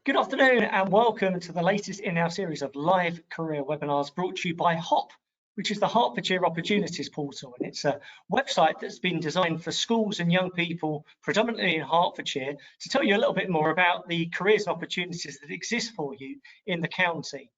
Good afternoon and welcome to the latest in our series of live career webinars brought to you by HOP, which is the Hertfordshire Opportunities Portal. And it's a website that's been designed for schools and young people, predominantly in Hertfordshire, to tell you a little bit more about the careers and opportunities that exist for you in the county.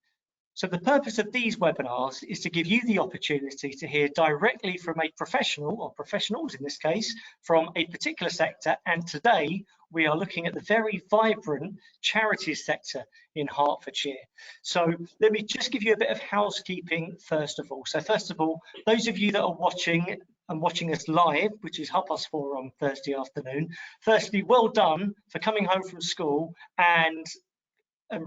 So the purpose of these webinars is to give you the opportunity to hear directly from a professional, or professionals in this case, from a particular sector. And today we are looking at the very vibrant charities sector in Hertfordshire. So let me just give you a bit of housekeeping first of all. So first of all, those of you that are watching us live, which is 4:30 on Thursday afternoon, firstly, well done for coming home from school and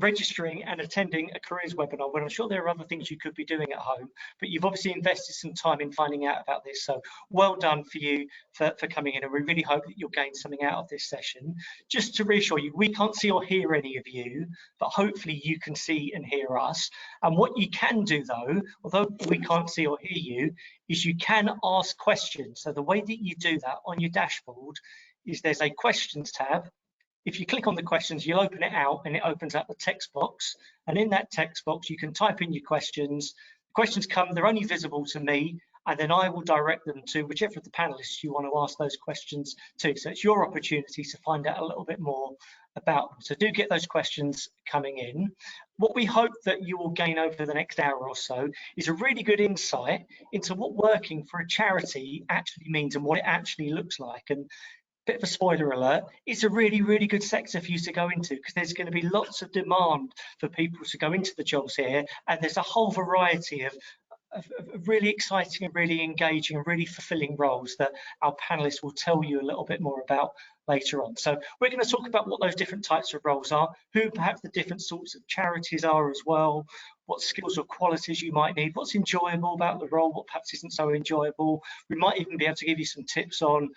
registering and attending a careers webinar when I'm sure there are other things you could be doing at home, but you've obviously invested some time in finding out about this. So well done for you for coming in, and we really hope that you'll gain something out of this session. Just to reassure you, we can't see or hear any of you, but hopefully you can see and hear us. And what you can do though, although we can't see or hear you, is you can ask questions. So the way that you do that on your dashboard is there's a questions tab. If you click on the questions, you'll open it out and it opens up the text box. And in that text box, you can type in your questions. The questions come, they're only visible to me, and then I will direct them to whichever of the panelists you want to ask those questions to. So it's your opportunity to find out a little bit more about them. So do get those questions coming in. What we hope that you will gain over the next hour or so is a really good insight into what working for a charity actually means and what it actually looks like. And bit of a spoiler alert, it's a really, really good sector for you to go into because there's going to be lots of demand for people to go into the jobs here, and there's a whole variety of really exciting and really engaging and really fulfilling roles that our panelists will tell you a little bit more about later on. So we're going to talk about what those different types of roles are, who perhaps the different sorts of charities are as well, what skills or qualities you might need, what's enjoyable about the role, what perhaps isn't so enjoyable. We might even be able to give you some tips on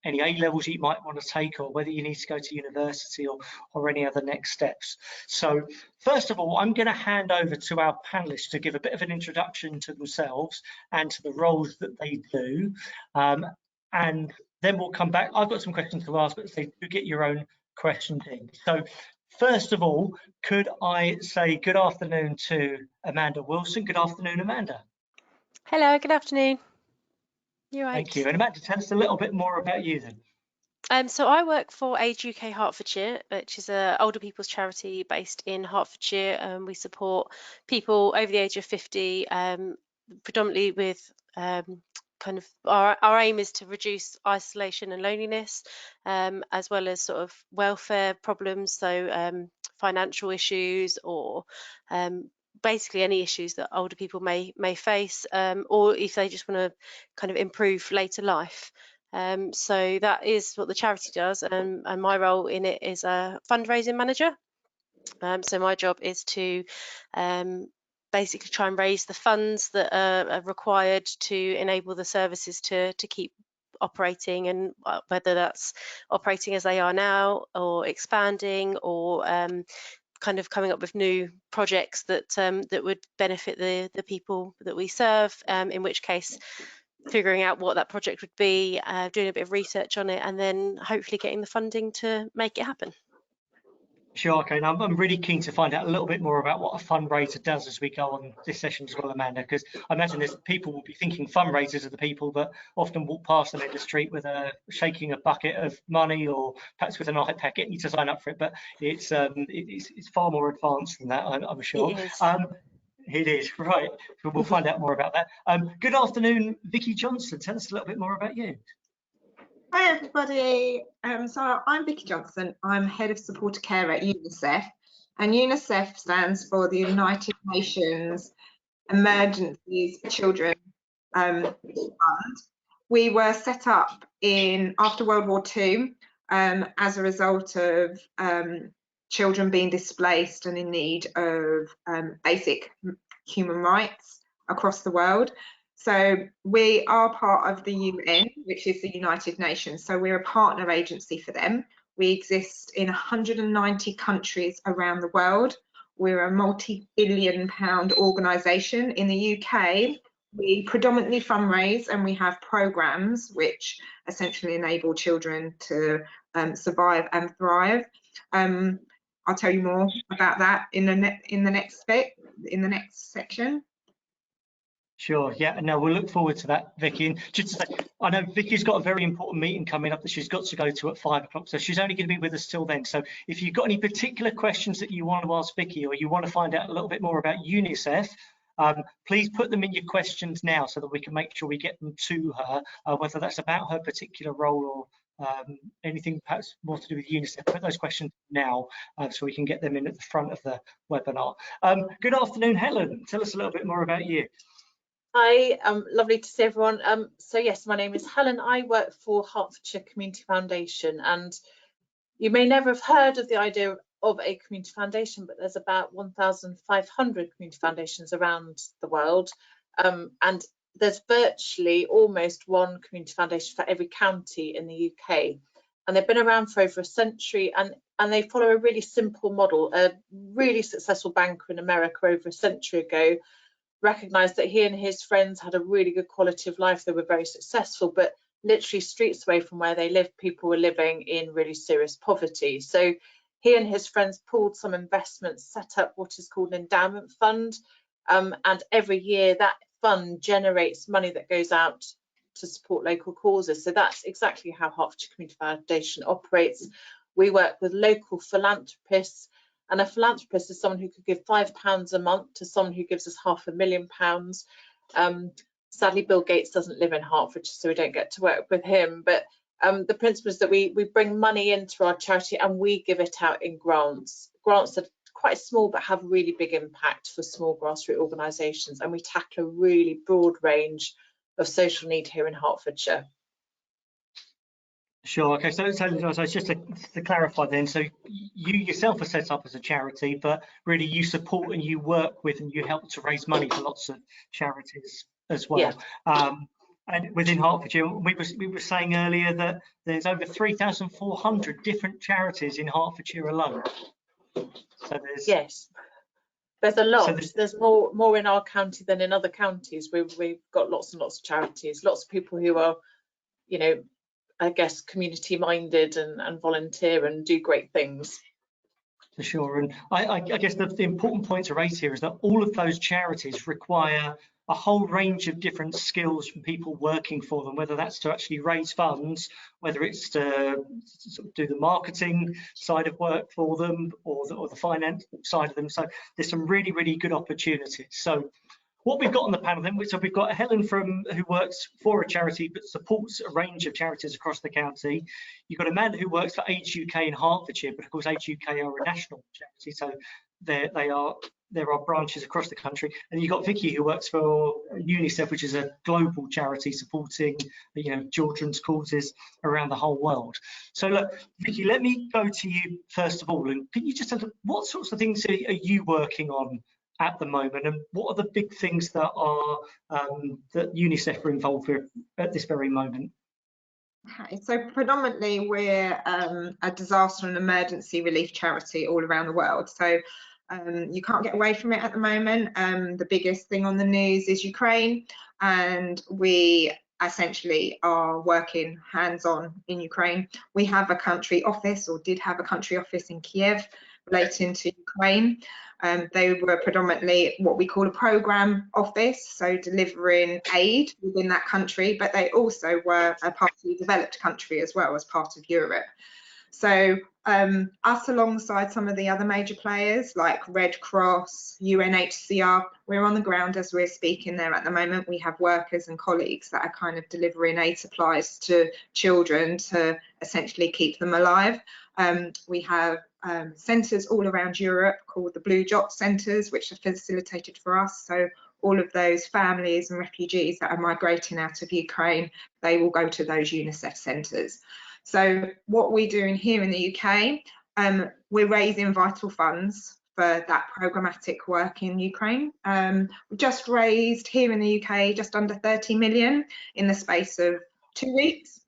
any A-levels you might want to take, or whether you need to go to university or any other next steps. So first of all, I'm going to hand over to our panelists to give a bit of an introduction to themselves and to the roles that they do. And then we'll come back. I've got some questions to ask, but say do get your own questions in. So first of all, could I say good afternoon to Amanda Wilson? Good afternoon, Amanda. Hello, good afternoon. You're right. Thank you. And Amanda, tell us a little bit more about you then. So I work for Age UK Hertfordshire, which is an older people's charity based in Hertfordshire. We support people over the age of 50, predominantly with kind of our aim is to reduce isolation and loneliness, as well as sort of welfare problems, so financial issues or basically any issues that older people may face, or if they just want to kind of improve later life. So that is what the charity does, and my role in it is a fundraising manager. So my job is to basically try and raise the funds that are required to enable the services to keep operating, and whether that's operating as they are now or expanding or kind of coming up with new projects that that would benefit the people that we serve, in which case figuring out what that project would be, doing a bit of research on it, and then hopefully getting the funding to make it happen. Sure, okay. Now I'm really keen to find out a little bit more about what a fundraiser does as we go on this session as well, Amanda, because I imagine there's people will be thinking fundraisers are the people that often walk past them in the street with shaking a bucket of money, or perhaps with an iPad getting you to sign up for it. But it's far more advanced than that, I'm sure. It is. It is, right. We'll find out more about that. Good afternoon, Vicky Johnson. Tell us a little bit more about you. Hi everybody, so I'm Vicky Johnson. I'm Head of Supporter Care at Unicef, and Unicef stands for the United Nations Emergencies Children Fund. We were set up after World War II as a result of children being displaced and in need of basic human rights across the world. So we are part of the UN, which is the United Nations. So we're a partner agency for them. We exist in 190 countries around the world. We're a multi-billion-pound organisation. In the UK, we predominantly fundraise, and we have programmes which essentially enable children to survive and thrive. I'll tell you more about that in the next section. Sure, yeah, no, we'll look forward to that, Vicky. And just to say, I know Vicky's got a very important meeting coming up that she's got to go to at 5 o'clock, so she's only going to be with us till then. So if you've got any particular questions that you want to ask Vicky, or you want to find out a little bit more about UNICEF, please put them in your questions now so that we can make sure we get them to her, whether that's about her particular role or anything perhaps more to do with UNICEF. Put those questions now so we can get them in at the front of the webinar. Good afternoon, Helen. Tell us a little bit more about you. Hi, lovely to see everyone. So yes, my name is Helen. I work for Hertfordshire Community Foundation, and you may never have heard of the idea of a community foundation, but there's about 1,500 community foundations around the world, and there's virtually almost one community foundation for every county in the UK, and they've been around for over a century, and they follow a really simple model. A really successful banker in America over a century ago recognised that he and his friends had a really good quality of life. They were very successful, but literally streets away from where they lived, people were living in really serious poverty. So he and his friends pooled some investments, set up what is called an endowment fund, and every year that fund generates money that goes out to support local causes. So that's exactly how Hertfordshire Community Foundation operates. We work with local philanthropists, and a philanthropist is someone who could give £5 a month to someone who gives us £500,000. Sadly, Bill Gates doesn't live in Hertfordshire, so we don't get to work with him. But the principle is that we bring money into our charity and we give it out in grants. Grants that are quite small but have really big impact for small grassroots organisations, and we tackle a really broad range of social need here in Hertfordshire. Sure. Okay. So just to clarify then, so you yourself are set up as a charity, but really you support and you work with and you help to raise money for lots of charities as well. Yeah. And within Hertfordshire, we were saying earlier that there's over 3,400 different charities in Hertfordshire alone. So there's a lot. So there's more in our county than in other counties. We've got lots and lots of charities, lots of people who are, you know, I guess, community minded and volunteer and do great things. For sure. And I guess the important point to raise here is that all of those charities require a whole range of different skills from people working for them, whether that's to actually raise funds, whether it's to sort of do the marketing side of work for them, or the finance side of them. So there's some really, really good opportunities. So what we've got on the panel then, so we've got Helen who works for a charity but supports a range of charities across the county. You've got Amanda who works for Age UK in Hertfordshire, but of course Age UK are a national charity, so there are branches across the country. And you've got Vicky who works for UNICEF, which is a global charity supporting children's causes around the whole world. So look, Vicky, let me go to you first of all, and can you just tell us what sorts of things are you working on at the moment, and what are the big things that are that UNICEF are involved with at this very moment? Okay, so predominantly we're a disaster and emergency relief charity all around the world. So you can't get away from it at the moment. The biggest thing on the news is Ukraine, and we essentially are working hands-on in Ukraine. We have a country office, or did have a country office in Kiev relating to Ukraine. They were predominantly what we call a program office, so delivering aid within that country, but they also were a partly developed country as well as part of Europe. So us alongside some of the other major players like Red Cross, UNHCR, we're on the ground as we're speaking there at the moment. We have workers and colleagues that are kind of delivering aid supplies to children to essentially keep them alive. We have centres all around Europe called the Blue Dot centres, which are facilitated for us. So all of those families and refugees that are migrating out of Ukraine, they will go to those UNICEF centres. So what we're doing here in the UK, we're raising vital funds for that programmatic work in Ukraine. We've just raised here in the UK just under 30 million in the space of 2 weeks.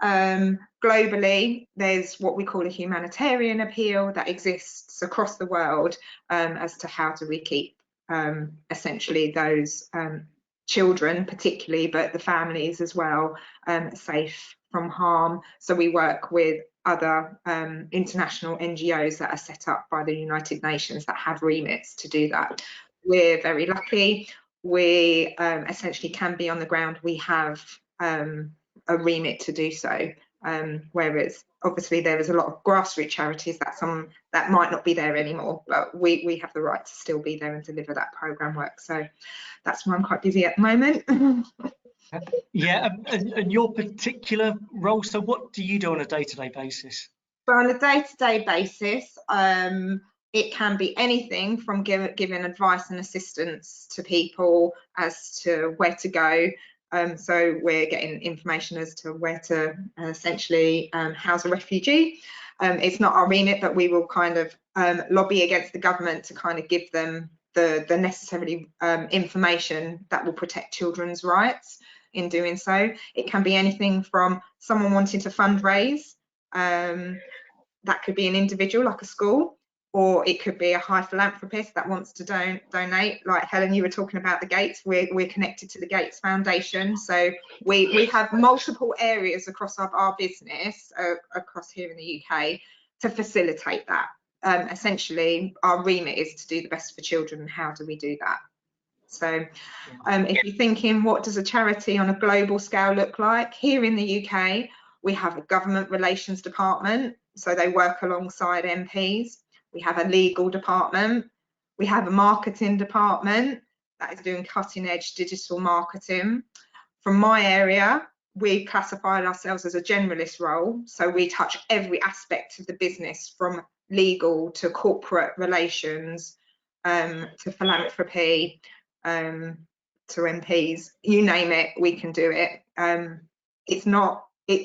Globally, there's what we call a humanitarian appeal that exists across the world as to how do we keep essentially those children particularly, but the families as well, safe from harm. So we work with other international NGOs that are set up by the United Nations that have remits to do that. We're very lucky. We essentially can be on the ground. We have a remit to do so. Whereas obviously there is a lot of grassroots charities that might not be there anymore, but we have the right to still be there and deliver that programme work. So that's why I'm quite busy at the moment. Yeah, and your particular role, so what do you do on a day-to-day basis? So on a day-to-day basis, it can be anything from giving advice and assistance to people as to where to go. So we're getting information as to where to essentially house a refugee. It's not our remit, but we will kind of lobby against the government to kind of give them the necessary information that will protect children's rights in doing so. It can be anything from someone wanting to fundraise, that could be an individual like a school, or it could be a high philanthropist that wants to donate. Like Helen, you were talking about the Gates. We're connected to the Gates Foundation, so we have multiple areas across our business across here in the UK to facilitate that. Essentially, our remit is to do the best for children. How do we do that? So if you're thinking, what does a charity on a global scale look like? Here in the UK, we have a government relations department, so they work alongside MPs. We have a legal department. We have a marketing department that is doing cutting edge digital marketing. From my area, we classified ourselves as a generalist role, so we touch every aspect of the business, from legal to corporate relations, to philanthropy, to MPs, you name it, we can do it.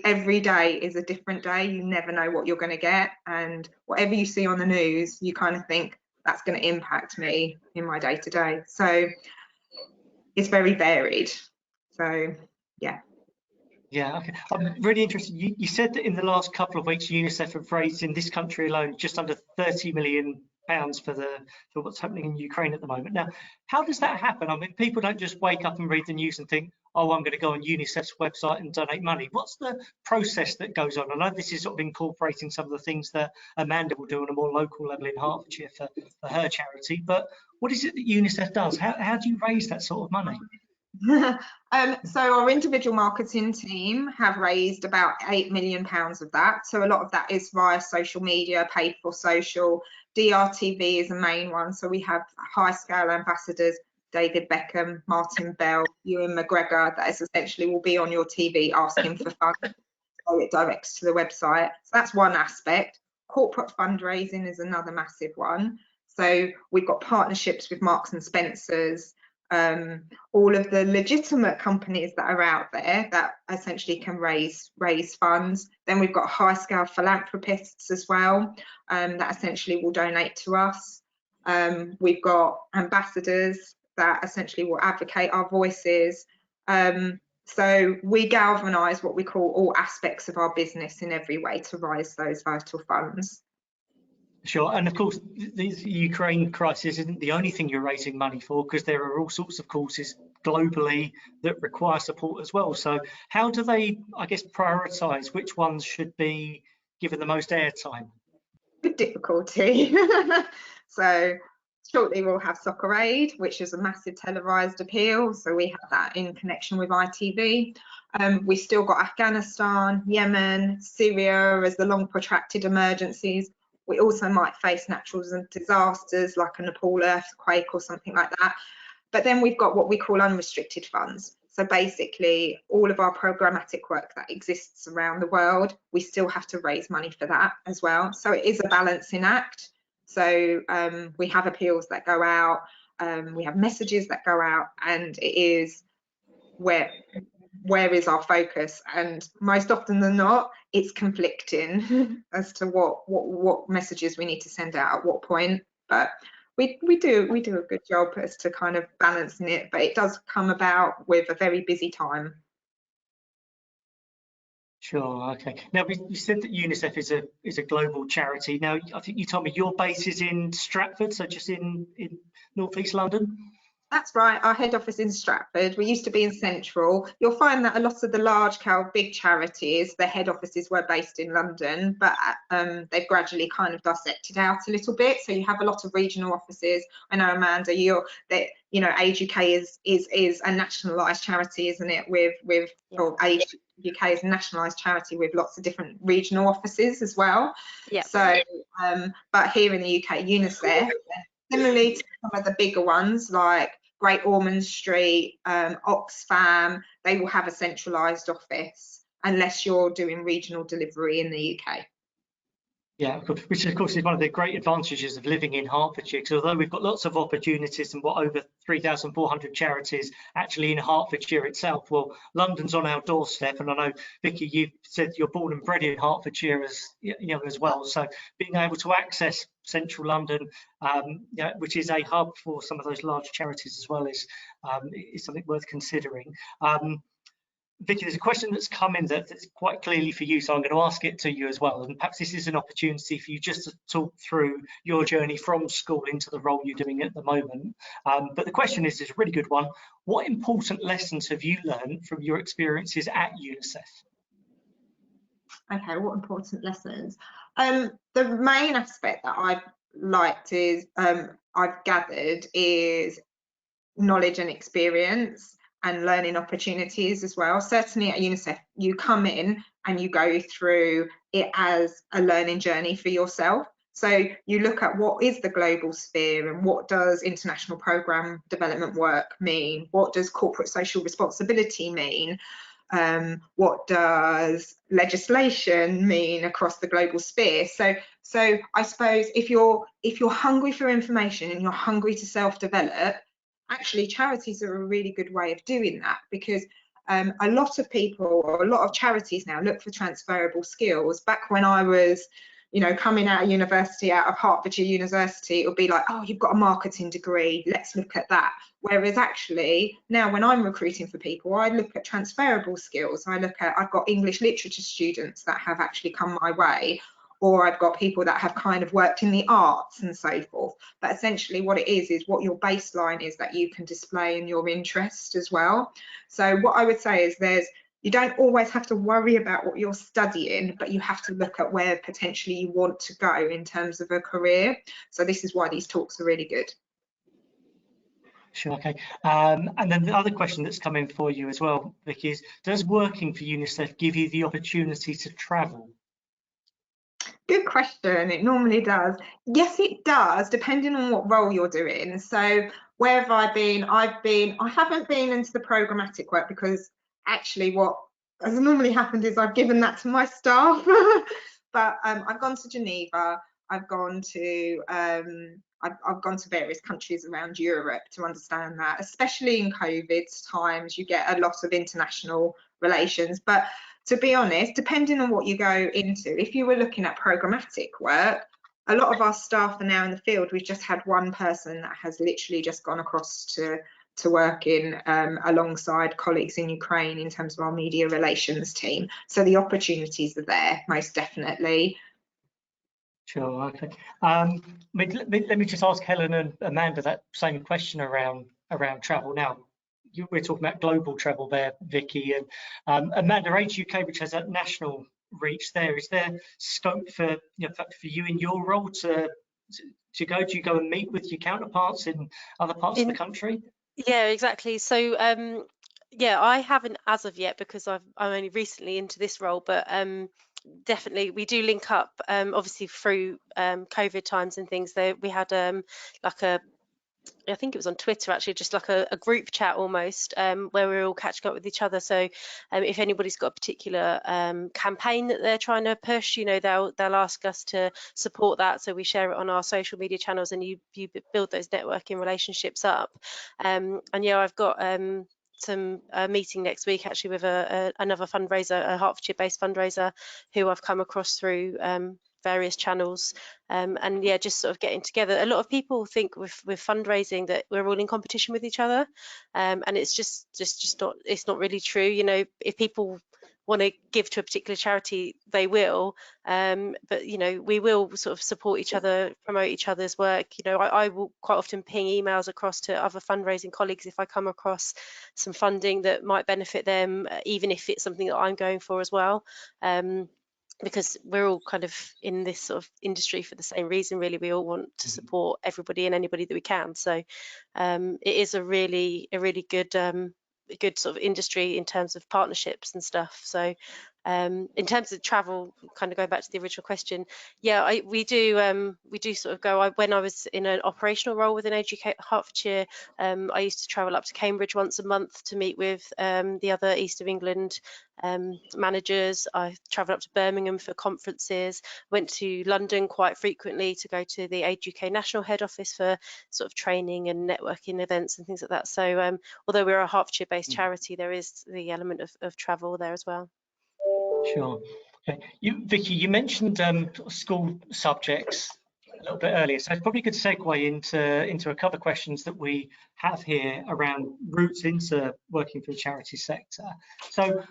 Every day is a different day. You never know what you're going to get, and whatever you see on the news, you kind of think that's going to impact me in my day to day. So it's very varied. So yeah. Yeah, okay. I'm really interested. You said that in the last couple of weeks, Unicef have raised in this country alone just under £30 million for what's happening in Ukraine at the moment. Now, how does that happen? I mean, people don't just wake up and read the news and think, oh, I'm going to go on Unicef's website and donate money. What's the process that goes on? I know this is sort of incorporating some of the things that Amanda will do on a more local level in Hertfordshire for her charity, but what is it that Unicef does? How do you raise that sort of money? So our individual marketing team have raised about £8 million of that. So a lot of that is via social media, paid for social. DRTV is the main one. So we have high scale ambassadors, David Beckham, Martin Bell, Ewan McGregor, that is essentially will be on your TV asking for funds. So it directs to the website. So that's one aspect. Corporate fundraising is another massive one. So we've got partnerships with Marks and Spencer's, all of the legitimate companies that are out there that essentially can raise funds. Then we've got high scale philanthropists as well, that essentially will donate to us. We've got ambassadors that essentially will advocate our voices. So we galvanise what we call all aspects of our business in every way to raise those vital funds. Sure, and of course, the Ukraine crisis isn't the only thing you're raising money for, because there are all sorts of causes globally that require support as well. So how do they, I guess, prioritise which ones should be given the most airtime? With difficulty. So shortly we'll have Soccer Aid, which is a massive televised appeal. So we have that in connection with ITV. We've still got Afghanistan, Yemen, Syria as the long protracted emergencies. We also might face natural disasters like a Nepal earthquake or something like that. But then we've got what we call unrestricted funds. So basically all of our programmatic work that exists around the world, we still have to raise money for that as well. So it is a balancing act. So we have appeals that go out, we have messages that go out, and it is where is our focus, and most often than not it's conflicting as to what messages we need to send out at what point, but we do a good job as to kind of balancing it, but it does come about with a very busy time. Sure, okay. Now, you said that Unicef is a global charity. Now, I think you told me your base is in Stratford, so just in North East London? That's right. Our head office is in Stratford. We used to be in Central. You'll find that a lot of the large big charities, their head offices were based in London, but they've gradually kind of dissected out a little bit. So you have a lot of regional offices. I know, Amanda, Age UK is a nationalised charity, isn't it? Or Age UK is a nationalised charity with lots of different regional offices as well. Yeah. So, but here in the UK, Unicef, similarly to some of the bigger ones like Great Ormond Street, Oxfam, they will have a centralised office unless you're doing regional delivery in the UK. Yeah, which of course is one of the great advantages of living in Hertfordshire, because although we've got lots of opportunities and over 3,400 charities actually in Hertfordshire itself, well, London's on our doorstep, and I know, Vicky, you said you're born and bred in Hertfordshire as well, so being able to access central London, which is a hub for some of those large charities as well, is something worth considering. Vicky, there's a question that's come in that's quite clearly for you, so I'm going to ask it to you as well. And perhaps this is an opportunity for you just to talk through your journey from school into the role you're doing at the moment. But the question is a really good one. What important lessons have you learned from your experiences at Unicef? Okay, what important lessons? The main aspect that I've liked is I've gathered is knowledge and experience and learning opportunities as well. Certainly at Unicef, you come in and you go through it as a learning journey for yourself. So you look at what is the global sphere and what does international programme development work mean? What does corporate social responsibility mean? What does legislation mean across the global sphere? So I suppose if you're hungry for information and you're hungry to self-develop, actually charities are a really good way of doing that, because a lot of people, or a lot of charities now, look for transferable skills. Back when I was coming out of university, out of Hertfordshire University, it would be like, oh, you've got a marketing degree, let's look at that. Whereas actually now when I'm recruiting for people, I look at transferable skills. I've got English literature students that have actually come my way, or I've got people that have kind of worked in the arts and so forth. But essentially what it is what your baseline is that you can display in your interest as well. So what I would say is you don't always have to worry about what you're studying, but you have to look at where potentially you want to go in terms of a career. So this is why these talks are really good. Sure, okay. And then the other question that's come in for you as well, Vicky, is does working for Unicef give you the opportunity to travel? Good question. It normally does. Yes, it does, depending on what role you're doing. So where have I been? I haven't been into the programmatic work, because actually what has normally happened is I've given that to my staff. But I've gone to Geneva. I've gone to various countries around Europe to understand that, especially in COVID times, you get a lot of international relations. But to be honest, depending on what you go into, if you were looking at programmatic work, a lot of our staff are now in the field. We've just had one person that has literally just gone across to work in alongside colleagues in Ukraine in terms of our media relations team. So the opportunities are there, most definitely. Sure, okay. Let me just ask Helen and Amanda that same question around travel. Now, we're talking about global travel there, Vicky, and Amanda, Age UK, which has a national reach there. Is there scope for you in your role to go? Do you go and meet with your counterparts in other parts of the country? Yeah, exactly. So yeah, I haven't as of yet, because I'm only recently into this role, but definitely we do link up, obviously through COVID times and things. There we had like I think it was on Twitter actually, just like a group chat almost, where we're all catching up with each other. So if anybody's got a particular campaign that they're trying to push, they'll ask us to support that. So we share it on our social media channels, and you build those networking relationships up. And yeah, I've got some meeting next week actually with another fundraiser, a Hertfordshire-based fundraiser, who I've come across through various channels, and yeah, just sort of getting together. A lot of people think with fundraising that we're all in competition with each other, and it's just not, it's not really true. If people want to give to a particular charity, they will. But we will sort of support each other, promote each other's work. I will quite often ping emails across to other fundraising colleagues if I come across some funding that might benefit them, even if it's something that I'm going for as well. Because we're all kind of in this sort of industry for the same reason, really. We all want to support everybody and anybody that we can. So it is a really good sort of industry in terms of partnerships and stuff. So in terms of travel, kind of going back to the original question, yeah, we do sort of go. When I was in an operational role within Age UK Hertfordshire, I used to travel up to Cambridge once a month to meet with the other East of England managers. I travelled up to Birmingham for conferences, went to London quite frequently to go to the Age UK National Head Office for sort of training and networking events and things like that. So although we're a Hertfordshire-based charity, there is the element of travel there as well. Sure. Okay. Vicky, you mentioned school subjects a little bit earlier, so it's probably a good segue into a couple of questions that we have here around routes into working for the charity sector. So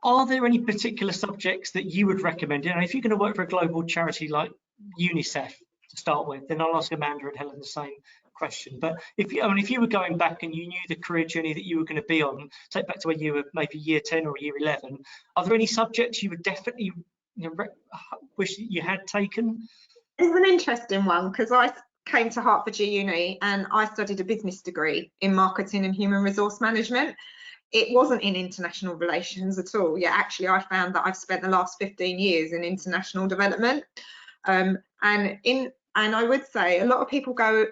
are there any particular subjects that you would recommend? If you're going to work for a global charity like Unicef to start with, then I'll ask Amanda and Helen the same question. But if you were going back and you knew the career journey that you were going to be on, take back to when you were maybe year 10 or year 11, are there any subjects you would definitely wish you had taken? It's an interesting one, because I came to Hertfordshire Uni and I studied a business degree in marketing and human resource management. It wasn't in international relations at all. Yeah, actually, I found that I've spent the last 15 years in international development. And I would say a lot of people go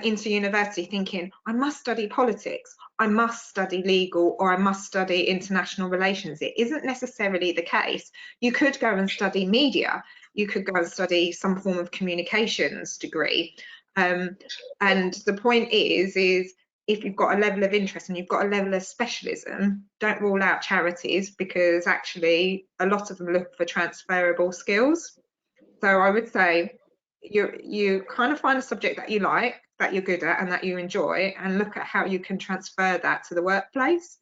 into university thinking, I must study politics, I must study legal, or I must study international relations. It isn't necessarily the case. You could go and study media. You could go and study some form of communications degree. And the point is if you've got a level of interest and you've got a level of specialism, don't rule out charities, because actually a lot of them look for transferable skills. So I would say you kind of find a subject that you like, that you're good at and that you enjoy, and look at how you can transfer that to the workplace.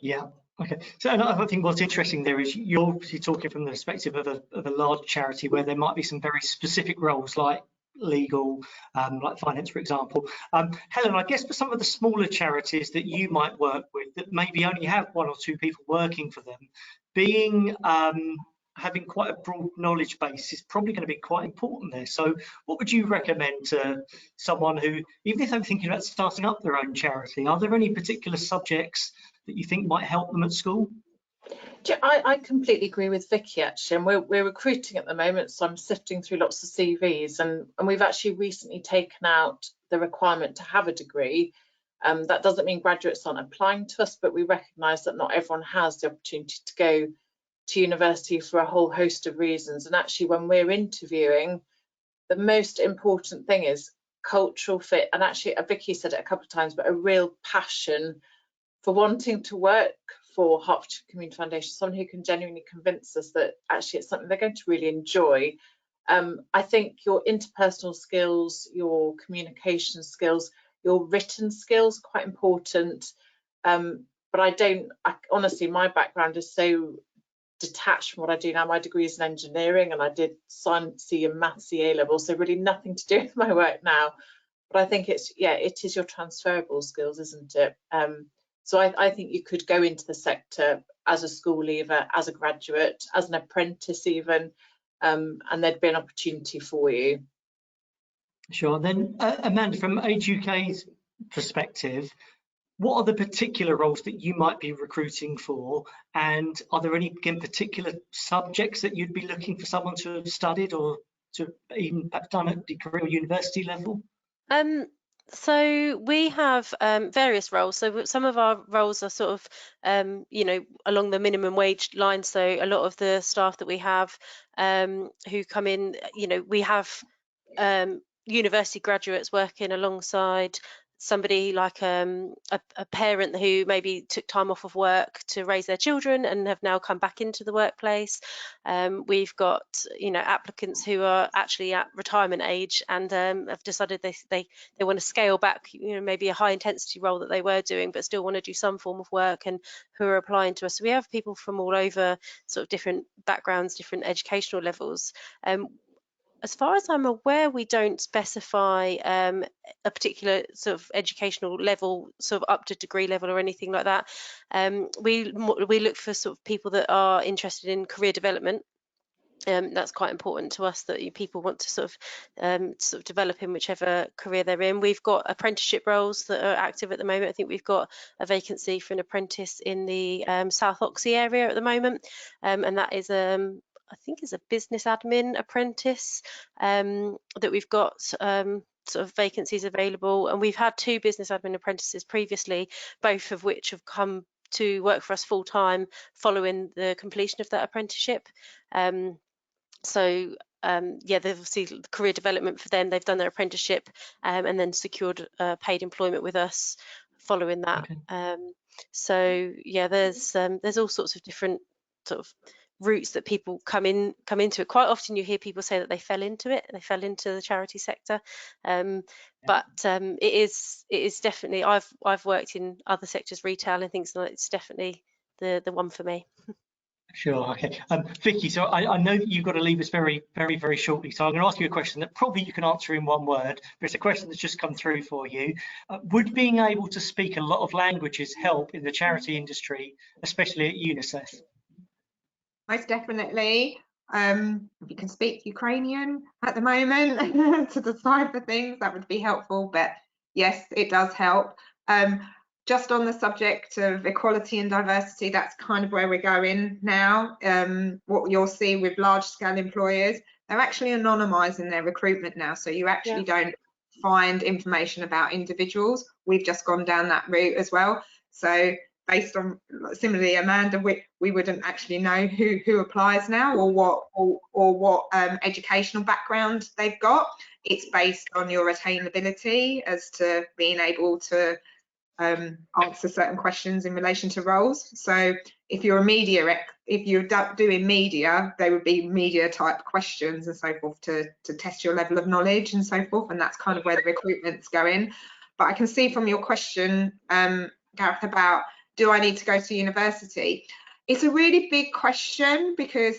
Yeah. Okay. So I think what's interesting there is you're obviously talking from the perspective of a large charity where there might be some very specific roles like legal, like finance, for example. Helen, I guess for some of the smaller charities that you might work with that maybe only have one or two people working for them, being having quite a broad knowledge base is probably going to be quite important there. So what would you recommend to someone who, even if they're thinking about starting up their own charity, are there any particular subjects that you think might help them at school? I completely agree with Vicky, actually, and we're recruiting at the moment, so I'm sifting through lots of CVs, and we've actually recently taken out the requirement to have a degree. That doesn't mean graduates aren't applying to us, but we recognise that not everyone has the opportunity to go to university for a whole host of reasons. And actually, when we're interviewing, the most important thing is cultural fit. And actually, Vicky said it a couple of times, but a real passion for wanting to work for Hertfordshire Community Foundation, someone who can genuinely convince us that actually it's something they're going to really enjoy. I think your interpersonal skills, your communication skills, your written skills are quite important. But honestly, my background is so detached from what I do now. My degree is in engineering and I did science and maths A level, so really nothing to do with my work now. But I think it is your transferable skills, isn't it? So I think you could go into the sector as a school leaver, as a graduate, as an apprentice even, and there'd be an opportunity for you. Sure. Then Amanda, from Age UK's perspective, what are the particular roles that you might be recruiting for, and are there any particular subjects that you'd be looking for someone to have studied or to even perhaps done at degree or university level? So we have various roles. So some of our roles are sort of, along the minimum wage line. So a lot of the staff that we have who come in, we have university graduates working alongside somebody like a parent who maybe took time off of work to raise their children and have now come back into the workplace. We've got, applicants who are actually at retirement age and have decided they want to scale back, maybe a high intensity role that they were doing, but still want to do some form of work, and who are applying to us. So we have people from all over, sort of different backgrounds, different educational levels. As far as I'm aware, we don't specify a particular sort of educational level, sort of up to degree level or anything like that. We look for sort of people that are interested in career development. That's quite important to us, that people want to sort of develop in whichever career they're in. We've got apprenticeship roles that are active at the moment. I think we've got a vacancy for an apprentice in the South Oxy area at the moment, and that is I think is a business admin apprentice that we've got sort of vacancies available. And we've had 2 business admin apprentices previously, both of which have come to work for us full time following the completion of that apprenticeship. So they've obviously career development for them. They've done their apprenticeship and then secured paid employment with us following that. Okay. So yeah, there's all sorts of different sort of routes that people come into it. Quite often you hear people say that they fell into the charity sector, but it is definitely, I've worked in other sectors, retail and things like that. It's definitely the one for me. Sure. Okay. Vicky, so I know that you've got to leave us very, very, very shortly. So I'm going to ask you a question that probably you can answer in one word, but it's a question that's just come through for you. Would being able to speak a lot of languages help in the charity industry, especially at Unicef? Most definitely. If you can speak Ukrainian at the moment to decipher things, that would be helpful. But yes, it does help. Just on the subject of equality and diversity, that's kind of where we're going now. What you'll see with large-scale employers, they're actually anonymising their recruitment now. So you actually don't find information about individuals. We've just gone down that route as well. So based on, similarly, Amanda, we wouldn't actually know who applies now or what educational background they've got. It's based on your attainability as to being able to answer certain questions in relation to roles. So if you're if you're doing media, they would be media type questions and so forth to test your level of knowledge and so forth, and that's kind of where the recruitment's going. But I can see from your question, Gareth, about do I need to go to university? It's a really big question, because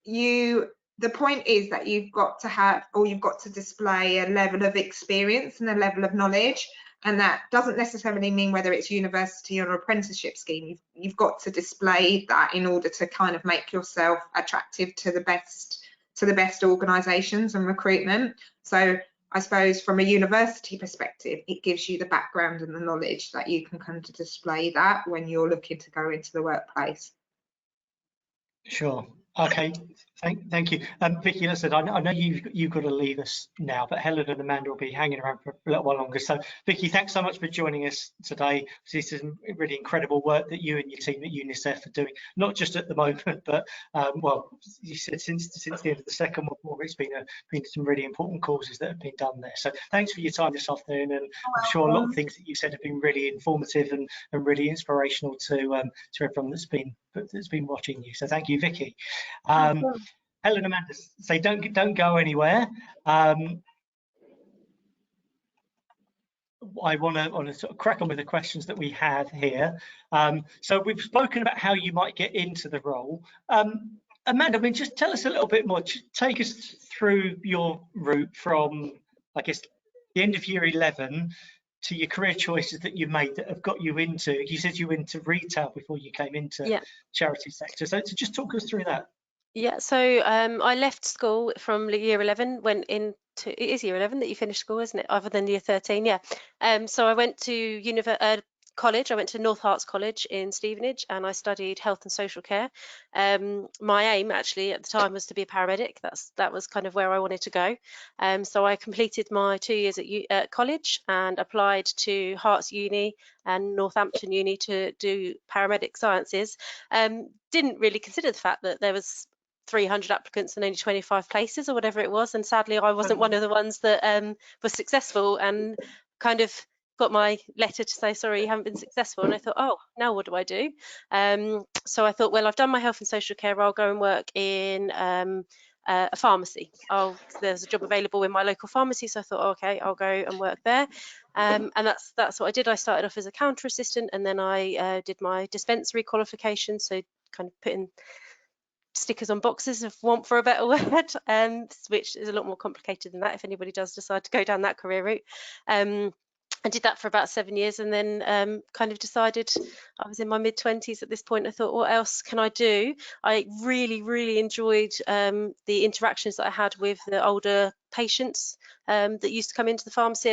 the point is that you've got to have, or you've got to display a level of experience and a level of knowledge. And that doesn't necessarily mean whether it's university or an apprenticeship scheme. You've got to display that in order to kind of make yourself attractive to the best organisations and recruitment. So I suppose from a university perspective, it gives you the background and the knowledge that you can kind of display that when you're looking to go into the workplace. Sure. Okay. Thank you. Vicky, as I said, I know you've got to leave us now, but Helen and Amanda will be hanging around for a little while longer. So Vicky, thanks so much for joining us today. This is really incredible work that you and your team at Unicef are doing, not just at the moment, but well, you said since the end of the Second World War, it's been some really important causes that have been done there. So thanks for your time this afternoon, and I'm sure a lot of things that you said have been really informative and really inspirational to everyone that's been watching you. So thank you, Vicky. Helen and Amanda, say don't go anywhere. I want to sort of crack on with the questions that we have here. So we've spoken about how you might get into the role. Amanda, I mean, just tell us a little bit more. Take us through your route from, I guess, the end of year 11 to your career choices that you made that have got you into. You said you went into retail before you came into charity sector. So just talk us through that. Yeah, so I left school from year 11, went into, it is year 11 that you finish school, isn't it? Other than year 13, yeah. So I went to college. I went to North Herts College in Stevenage, and I studied health and social care. My aim actually at the time was to be a paramedic. That was kind of where I wanted to go. So I completed my 2 years at college and applied to Herts Uni and Northampton Uni to do paramedic sciences. Didn't really consider the fact that there was 300 applicants and only 25 places or whatever it was, and sadly I wasn't one of the ones that was successful, and kind of got my letter to say, sorry, you haven't been successful. And I thought, oh, now what do I do? So I thought, well, I've done my health and social care. I'll go and work in a pharmacy. There's a job available in my local pharmacy. So I thought, okay, I'll go and work there. And that's what I did. I started off as a counter assistant, and then I did my dispensary qualification. So kind of putting stickers on boxes, if want for a better word, which is a lot more complicated than that if anybody does decide to go down that career route. I did that for about 7 years, and then kind of decided, I was in my mid-20s at this point, I thought, what else can I do? I really enjoyed the interactions that I had with the older patients that used to come into the pharmacy.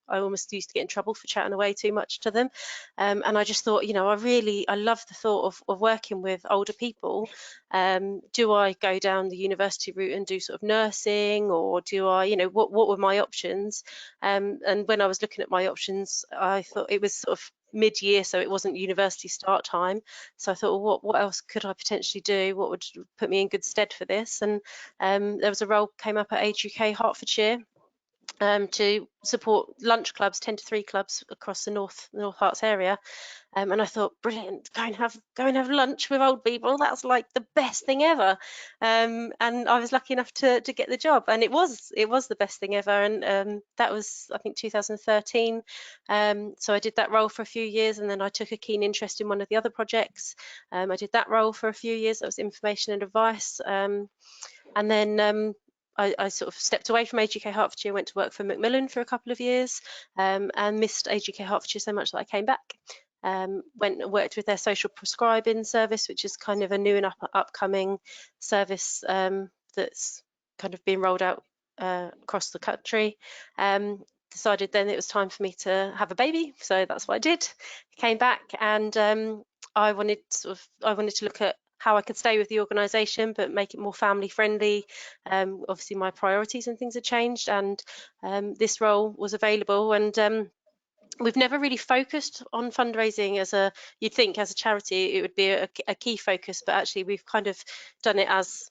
I almost used to get in trouble for chatting away too much to them. And I just thought, I love the thought of working with older people. Do I go down the university route and do sort of nursing, or do I, what were my options? And when I was looking at my options, I thought it was sort of mid-year, so it wasn't university start time. So I thought, well, what else could I potentially do? What would put me in good stead for this? And there was a role came up at Age UK Hertfordshire to support lunch clubs, 10 to 3 clubs across the North Herts area. And I thought, brilliant, go and have lunch with old people. That's like the best thing ever. And I was lucky enough to get the job, and it was the best thing ever. And that was, I think, 2013. So I did that role for a few years, and then I took a keen interest in one of the other projects. I did that role for a few years. That was information and advice. And then I sort of stepped away from Age UK Hertfordshire, went to work for Macmillan for a couple of years, and missed Age UK Hertfordshire so much that I came back. Went and worked with their social prescribing service, which is kind of a new and upcoming service that's kind of being rolled out across the country. Decided then it was time for me to have a baby, so that's what I did. Came back, and I wanted to look at how I could stay with the organisation but make it more family friendly. Obviously my priorities and things had changed, and this role was available, and we've never really focused on fundraising you'd think as a charity it would be a key focus, but actually we've kind of done it as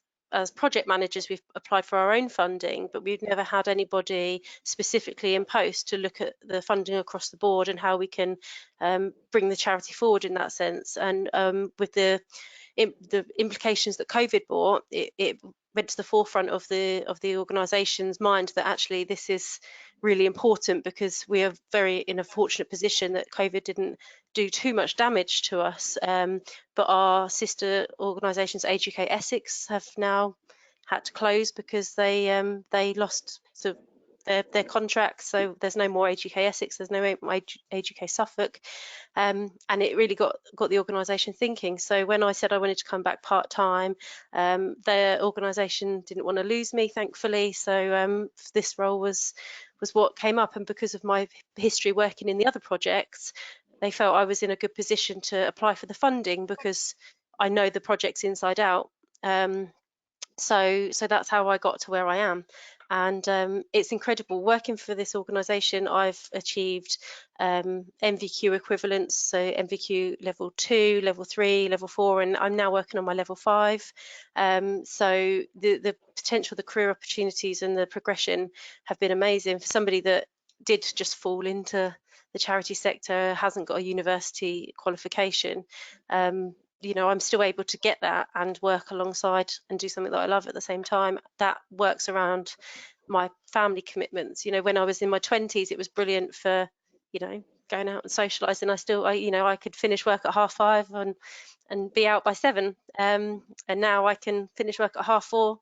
project managers. We've applied for our own funding, but we've never had anybody specifically in post to look at the funding across the board and how we can bring the charity forward in that sense. And with the implications that COVID brought, it went to the forefront of the organisation's mind that actually this is really important, because we are in a fortunate position that COVID didn't do too much damage to us, but our sister organisations, Age UK Essex, have now had to close because they lost their contracts. So there's no more Age UK Essex, there's no Age UK Suffolk, and it really got the organisation thinking. So when I said I wanted to come back part-time, their organisation didn't want to lose me, thankfully. So this role was what came up, and because of my history working in the other projects, they felt I was in a good position to apply for the funding because I know the projects inside out. So that's how I got to where I am. And it's incredible working for this organisation. I've achieved MVQ equivalents, so MVQ level 2, level 3, level 4, and I'm now working on my level 5. So the potential, the career opportunities and the progression have been amazing for somebody that did just fall into the charity sector, hasn't got a university qualification. I'm still able to get that and work alongside and do something that I love at the same time. That works around my family commitments. When I was in my 20s, it was brilliant for, going out and socialising. I could finish work at 5:30 and be out by 7. And now I can finish work at 4:30,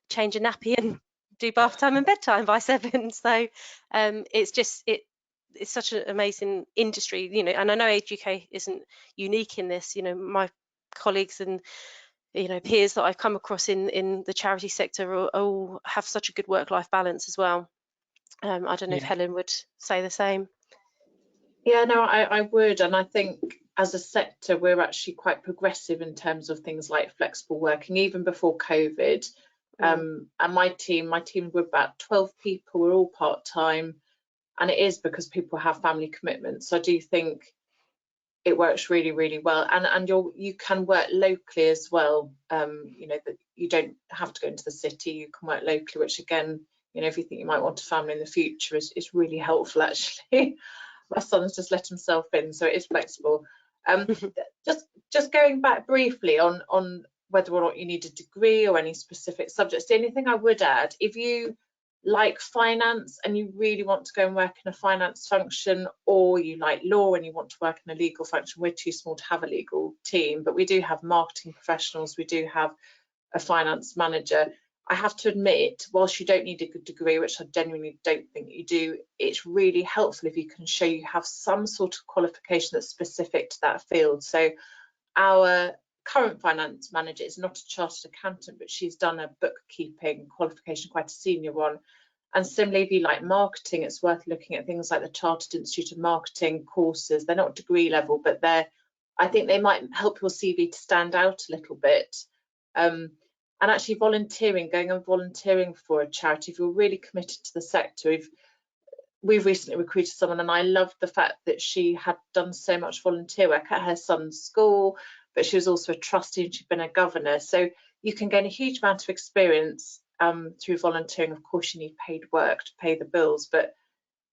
change a nappy and do bath time and bedtime by 7. So it's such an amazing industry, and I know Age UK isn't unique in this. My colleagues and peers that I've come across in the charity sector all have such a good work-life balance as well. I don't know if Helen would say the same. Yeah, no, I would, and I think as a sector we're actually quite progressive in terms of things like flexible working, even before COVID. And my team we're about 12 people, we're all part-time, and it is because people have family commitments. So I do think it works really, really well, and you can work locally as well. That you don't have to go into the city, you can work locally, which again, if you think you might want a family in the future, is really helpful actually. My son's just let himself in, so it is flexible. Just going back briefly on whether or not you need a degree or any specific subjects, the only thing I would add, if you like finance and you really want to go and work in a finance function, or you like law and you want to work in a legal function, we're too small to have a legal team, but we do have marketing professionals, we do have a finance manager. I have to admit, whilst you don't need a good degree, which I genuinely don't think you do, it's really helpful if you can show you have some sort of qualification that's specific to that field. So our current finance manager is not a chartered accountant, but she's done a bookkeeping qualification, quite a senior one. And similarly, if you like marketing, it's worth looking at things like the Chartered Institute of Marketing courses. They're not degree level, but I think they might help your CV to stand out a little bit. And actually volunteering, going and volunteering for a charity, if you're really committed to the sector, we've recently recruited someone, and I loved the fact that she had done so much volunteer work at her son's school, but she was also a trustee and she'd been a governor. So you can gain a huge amount of experience through volunteering. Of course, you need paid work to pay the bills, but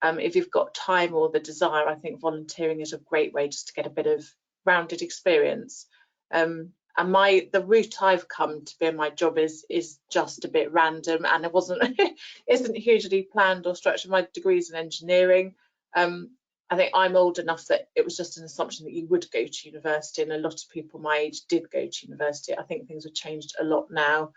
if you've got time or the desire, I think volunteering is a great way just to get a bit of rounded experience. And the route I've come to be in my job is just a bit random, and it isn't hugely planned or structured. My degree's in engineering. I think I'm old enough that it was just an assumption that you would go to university, and a lot of people my age did go to university. I think things have changed a lot now.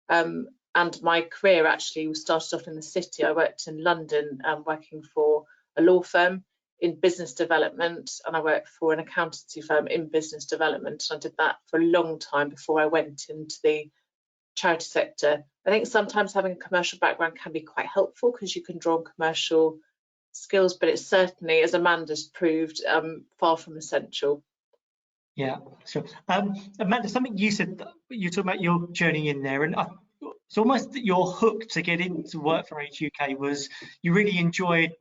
And my career actually started off in the city. I worked in London working for a law firm in business development, and I worked for an accountancy firm in business development. I did that for a long time before I went into the charity sector. I think sometimes having a commercial background can be quite helpful because you can draw on commercial skills, but it's certainly, as Amanda's proved, far from essential. Yeah, sure. Amanda, something you said, you talked about your journey in there, and it's almost that your hook to get into work for Age UK was you really enjoyed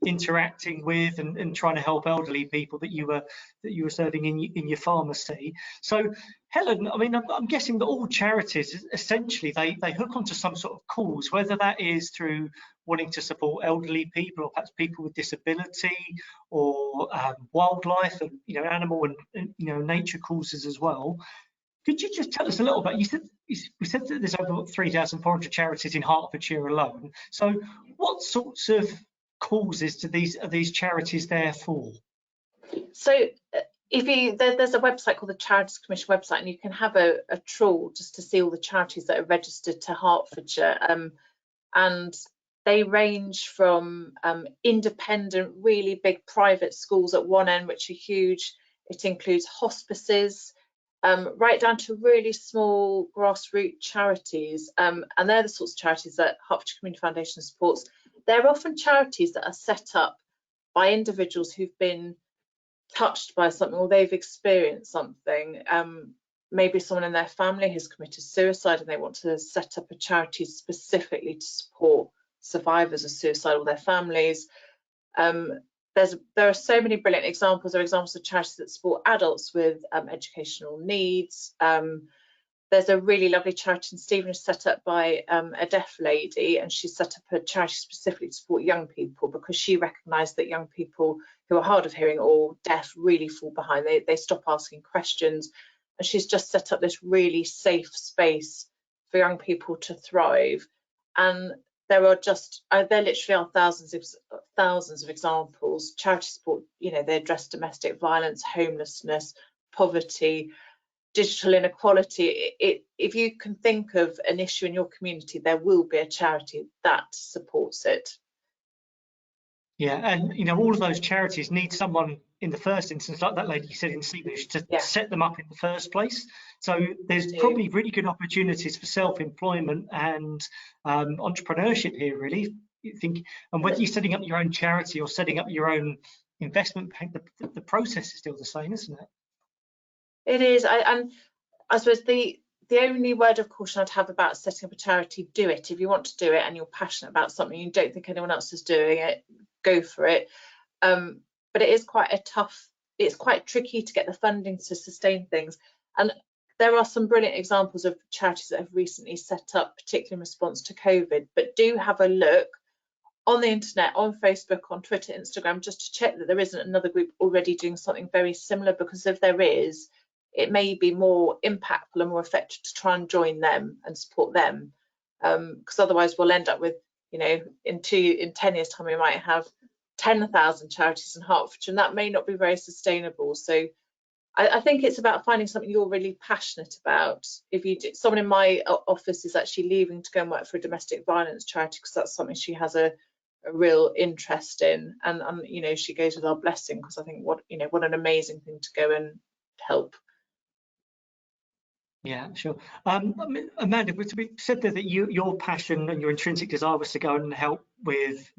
interacting with and trying to help elderly people that you were serving in your pharmacy. So Helen, I mean, I'm guessing that all charities essentially they hook onto some sort of cause, whether that is through wanting to support elderly people or perhaps people with disability or wildlife and animal and nature causes as well. Could you just tell us a little about, we said that there's over 3,400 charities in Hertfordshire alone. So what sorts of causes are these charities there for? So there's a website called the Charities Commission website, and you can have a trawl just to see all the charities that are registered to Hertfordshire. And they range from independent, really big private schools at one end, which are huge. It includes hospices, right down to really small grassroots charities, and they're the sorts of charities that Hertfordshire Community Foundation supports. They're often charities that are set up by individuals who've been touched by something or they've experienced something. Maybe someone in their family has committed suicide and they want to set up a charity specifically to support survivors of suicide or their families. There are so many brilliant examples. There are examples of charities that support adults with educational needs. There's a really lovely charity in Stevenage set up by a deaf lady, and she set up a charity specifically to support young people because she recognised that young people who are hard of hearing or deaf really fall behind. They stop asking questions, and she's just set up this really safe space for young people to thrive. And there literally are thousands of examples. Charity support, they address domestic violence, homelessness, poverty, digital inequality. If you can think of an issue in your community, there will be a charity that supports it. Yeah, and all of those charities need someone in the first instance, like that lady you said in Stevenage, to set them up in the first place. So there's probably really good opportunities for self-employment and entrepreneurship here, really. And whether you're setting up your own charity or setting up your own investment bank, the process is still the same, isn't it? It is, and I suppose the only word of caution I'd have about setting up a charity: do it. If you want to do it and you're passionate about something, you don't think anyone else is doing it, go for it. But it is it's quite tricky to get the funding to sustain things. And there are some brilliant examples of charities that have recently set up, particularly in response to COVID. But do have a look on the internet, on Facebook, on Twitter, Instagram, just to check that there isn't another group already doing something very similar, because if there is, it may be more impactful and more effective to try and join them and support them, because otherwise we'll end up with, you know, in 10 years time we might have 10,000 charities in Hertfordshire, and that may not be very sustainable. So I think it's about finding something you're really passionate about. If you do, someone in my office is actually leaving to go and work for a domestic violence charity because that's something she has a real interest in, and you know, she goes with our blessing, because I think what an amazing thing to go and help. Yeah, sure. Amanda, we said that your passion and your intrinsic desire was to go and help with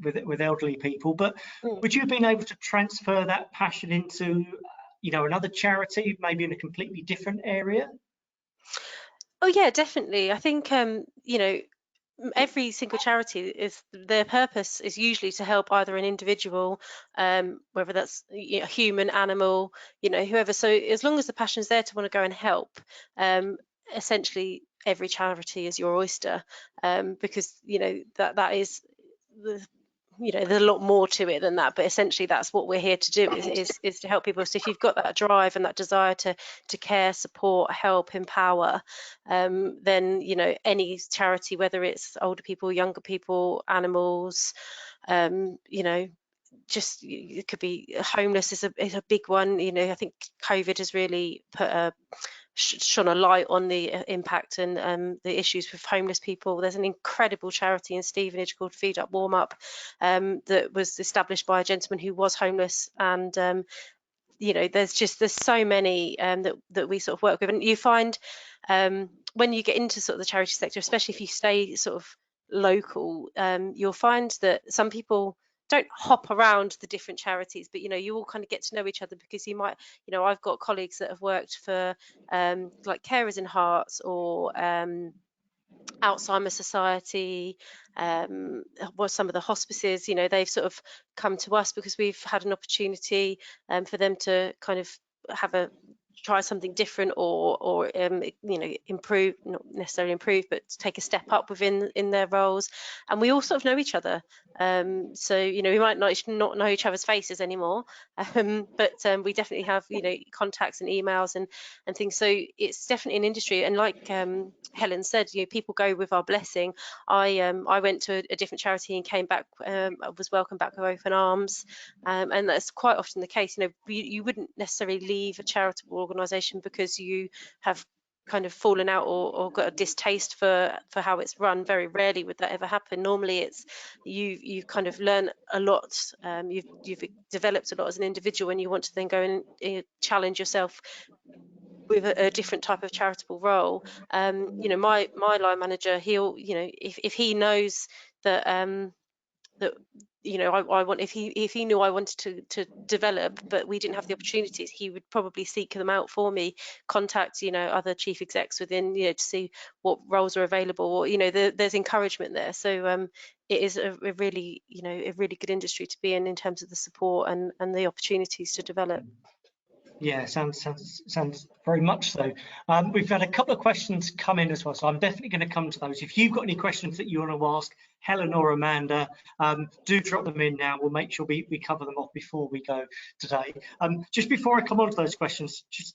elderly people, but would you have been able to transfer that passion into, you know, another charity, maybe in a completely different area? Oh yeah, definitely. I think you know, every single charity is, their purpose is usually to help either an individual, whether that's, you know, human, animal, you know, whoever. So as long as the passion's there to want to go and help, essentially every charity is your oyster, because, you know, that is the, you know, there's a lot more to it than that, but essentially that's what we're here to do, is to help people. So if you've got that drive and that desire to care, support, help, empower, then, you know, any charity, whether it's older people, younger people, animals, you know, just, it could be homeless is a big one. You know, I think COVID has really put shone a light on the impact and the issues with homeless people. There's an incredible charity in Stevenage called Feed Up Warm Up, that was established by a gentleman who was homeless, and you know, there's so many that we sort of work with, and you find when you get into sort of the charity sector, especially if you stay sort of local, you'll find that some people don't hop around the different charities, but, you know, you all kind of get to know each other, because you might, you know, I've got colleagues that have worked for like Carers in Hearts, or Alzheimer's Society, some of the hospices, you know, they've sort of come to us because we've had an opportunity for them to kind of try something different, or you know, improve, not necessarily improve, but take a step up in their roles, and we all sort of know each other. So, you know, we might not know each other's faces anymore, but we definitely have, you know, contacts and emails and things. So it's definitely an industry, and like Helen said, you know, people go with our blessing. I went to a different charity and came back, I was welcomed back with open arms, and that's quite often the case. You know, you wouldn't necessarily leave a charitable organisation because you have kind of fallen out or got a distaste for how it's run. Very rarely would that ever happen. Normally it's you kind of learn a lot, you've developed a lot as an individual, and you want to then go and challenge yourself with a different type of charitable role. You know, my line manager, he'll, you know, if he knows that that, you know, I want, if he knew I wanted to develop, but we didn't have the opportunities, he would probably seek them out for me, contact, you know, other chief execs within, you know, to see what roles are available, or, you know, there's encouragement there. So it is a really, you know, a really good industry to be in terms of the support and the opportunities to develop. Yeah, sounds very much so. We've had a couple of questions come in as well, so I'm definitely going to come to those. If you've got any questions that you want to ask Helen or Amanda, do drop them in now. We'll make sure we cover them off before we go today. Just before I come on to those questions, just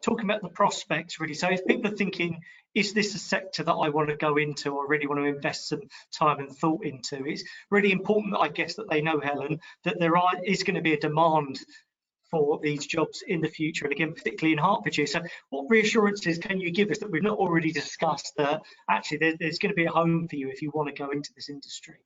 talking about the prospects really. So if people are thinking, is this a sector that I want to go into or really want to invest some time and thought into, it's really important, I guess, that they know, Helen, that there is going to be a demand for these jobs in the future, and again, particularly in Hertfordshire. So what reassurances can you give us that we've not already discussed, that actually there's going to be a home for you if you want to go into this industry?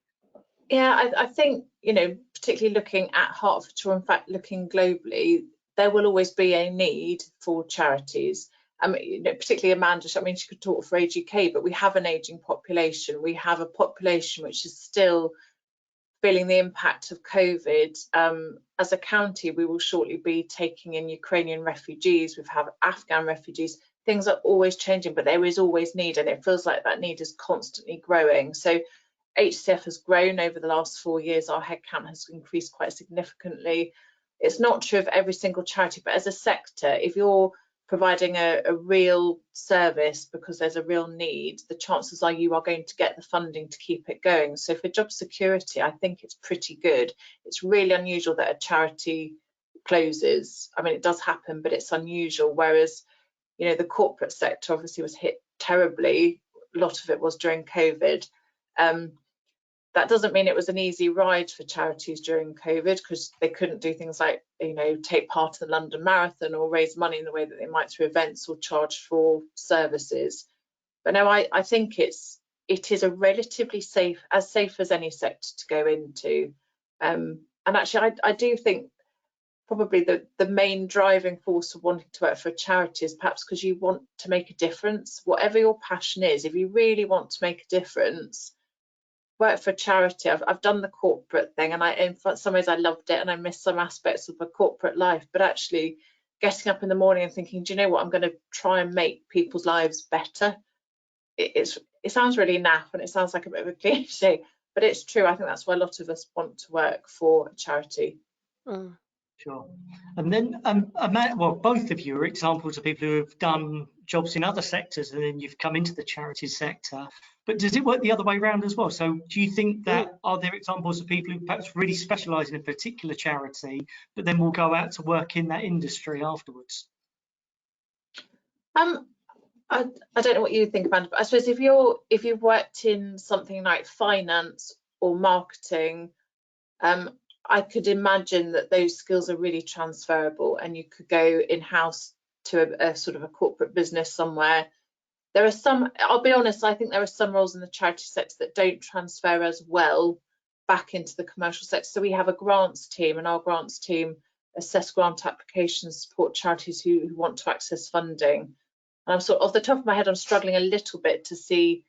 Yeah, I think, you know, particularly looking at Hertfordshire, in fact, looking globally, there will always be a need for charities. I mean, you know, particularly Amanda, I mean, she could talk for Age UK, but we have an ageing population. We have a population which is still feeling the impact of COVID. As a county, we will shortly be taking in Ukrainian refugees. We've had Afghan refugees. Things are always changing, but there is always need, and it feels like that need is constantly growing. So HCF has grown over the last 4 years. Our headcount has increased quite significantly. It's not true of every single charity, but as a sector, if you're providing a real service because there's a real need, the chances are you are going to get the funding to keep it going. So for job security, I think it's pretty good. It's really unusual that a charity closes. I mean, it does happen, but it's unusual. Whereas, you know, the corporate sector obviously was hit terribly. A lot of it was during COVID. That doesn't mean it was an easy ride for charities during COVID, because they couldn't do things like, you know, take part in the London Marathon or raise money in the way that they might through events or charge for services. But no, I think it is a relatively safe as any sector to go into. And actually, I do think probably the main driving force of wanting to work for a charity is perhaps because you want to make a difference. Whatever your passion is, if you really want to make a difference, work for a charity. I've done the corporate thing, and in some ways I loved it, and I miss some aspects of the corporate life, but actually getting up in the morning and thinking, do you know what, I'm going to try and make people's lives better. It sounds really naff, and it sounds like a bit of a cliche, but it's true. I think that's why a lot of us want to work for a charity. Sure. And then, well, both of you are examples of people who have done jobs in other sectors and then you've come into the charities sector. But does it work the other way around as well? So do you think that, are there examples of people who perhaps really specialise in a particular charity, but then will go out to work in that industry afterwards? I don't know what you think, Amanda, but I suppose if you've worked in something like finance or marketing, I could imagine that those skills are really transferable, and you could go in-house to a sort of a corporate business somewhere. There are some, I'll be honest, I think there are some roles in the charity sector that don't transfer as well back into the commercial sector. So we have a grants team, and our grants team assess grant applications, support charities who want to access funding. And I'm sort of, off the top of my head, I'm struggling a little bit to see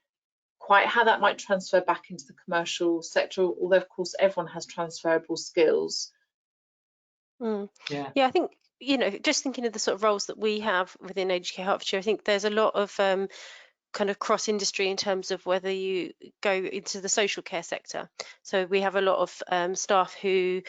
quite how that might transfer back into the commercial sector, although of course everyone has transferable skills. Yeah, I think, you know, just thinking of the sort of roles that we have within Age UK Hertfordshire, I think there's a lot of kind of cross industry in terms of whether you go into the social care sector. So we have a lot of staff who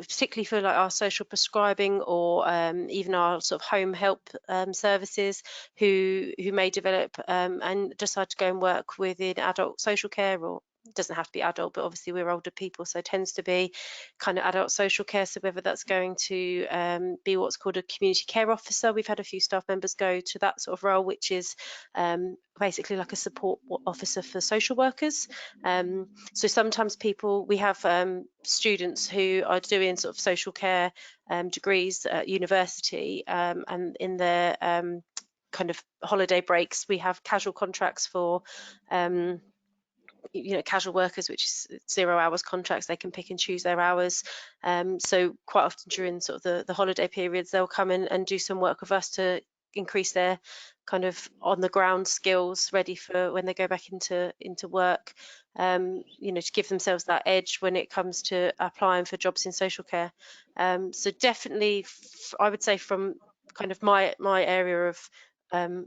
particularly for like our social prescribing or even our sort of home help services who may develop and decide to go and work within adult social care, or it doesn't have to be adult, but obviously we're older people, so it tends to be kind of adult social care. So whether that's going to be what's called a community care officer, we've had a few staff members go to that sort of role, which is basically like a support officer for social workers. So sometimes we have students who are doing sort of social care degrees at university, and in their kind of holiday breaks we have casual contracts for you know, casual workers, which is 0 hours contracts. They can pick and choose their hours. So quite often during sort of the holiday periods, they'll come in and do some work with us to increase their kind of on the ground skills ready for when they go back into work, you know, to give themselves that edge when it comes to applying for jobs in social care. So definitely I would say from kind of my area of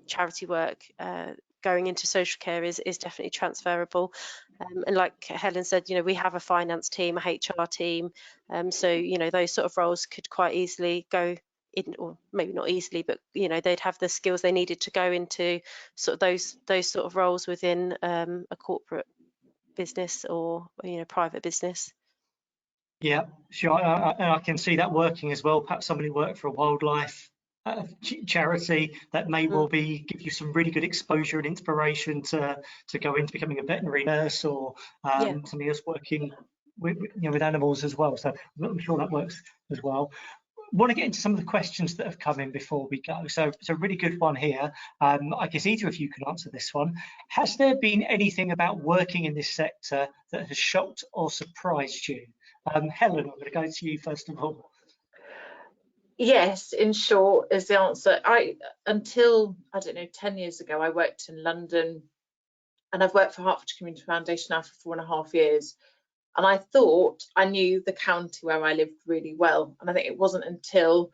charity work, going into social care is definitely transferable. And like Helen said, you know, we have a finance team, a HR team, so you know, those sort of roles could quite easily go in, or maybe not easily, but you know, they'd have the skills they needed to go into sort of those sort of roles within a corporate business or, you know, private business. Yeah, sure. I can see that working as well. Perhaps somebody worked for a wildlife charity that may well give you some really good exposure and inspiration to go into becoming a veterinary nurse or something else working with, you know, with animals as well. So I'm sure that works as well. Want to get into some of the questions that have come in before we go. So it's a really good one here. I guess either of you can answer this one. Has there been anything about working in this sector that has shocked or surprised you? Helen, I'm going to go to you first of all. Yes, in short is the answer. Until, I don't know, 10 years ago, I worked in London, and I've worked for Hertfordshire Community Foundation now for 4.5 years. And I thought I knew the county where I lived really well. And I think it wasn't until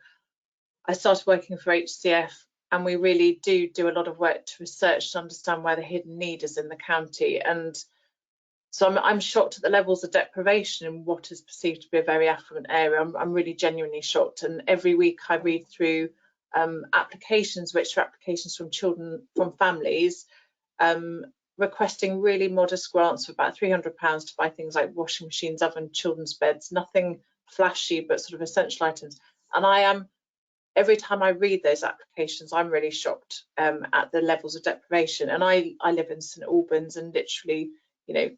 I started working for HCF, and we really do a lot of work to research to understand where the hidden need is in the county. And so I'm shocked at the levels of deprivation in what is perceived to be a very affluent area. I'm really genuinely shocked. And every week I read through applications, which are applications from children, from families, requesting really modest grants of about £300 to buy things like washing machines, oven, children's beds, nothing flashy, but sort of essential items. And every time I read those applications, I'm really shocked at the levels of deprivation. And I live in St Albans, and literally,